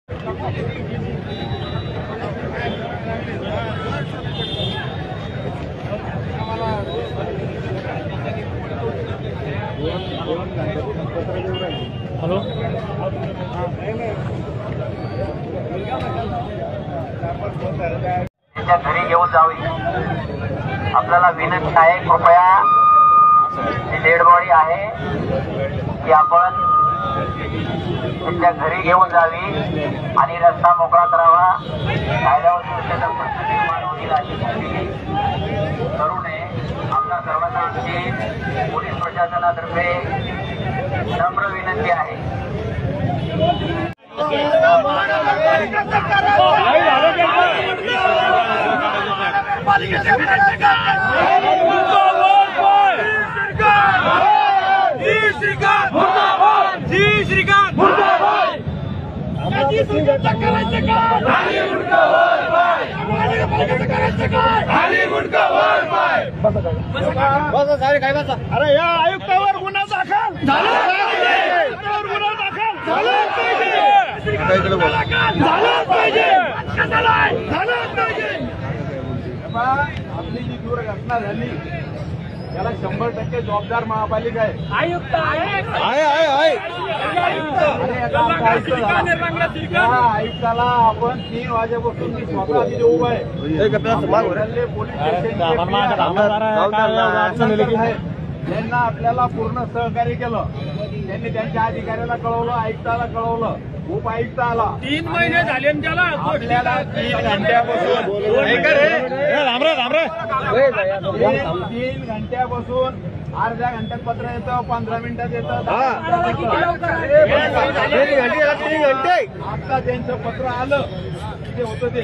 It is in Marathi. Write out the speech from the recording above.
हॅलो घरी घेऊन जावी आपल्याला विनंती आहे। कृपया जी डेड बॉडी आहे ती आपण त्यांच्या घरी घेऊन जावी आणि रस्ता मोकळा करावा। कायद्यावर सुरक्षेचा प्रश्न निर्माण होईल अशी करू नये। आपल्या सर्वांना आमची पोलीस प्रशासनातर्फे नम्र विनंती आहे। अरे या आयुक्तावर गुन्हा दाखल झाला आपली जी दुर्घटना झाली त्याला 100% जबाबदार महापालिका आहे। आयुक्त आयुक्ताला आपण 3 वाजेपासून मी स्वतः तिथे उभा आहे। पोलीस स्टेशन त्यांना आपल्याला पूर्ण सहकार्य केलं। त्यांनी त्यांच्या अधिकाऱ्याला कळवलं, आयुक्ताला कळवलं, उपायुक्त आला। 3 महिने झाले त्याला आपल्याला 3 घंट्यापासून 3 घंट्यापासून अर्ध्या घंट्यात पत्र येतं, 15 मिनिटात येतं, आता त्यांचं पत्र आलं ते होतं ते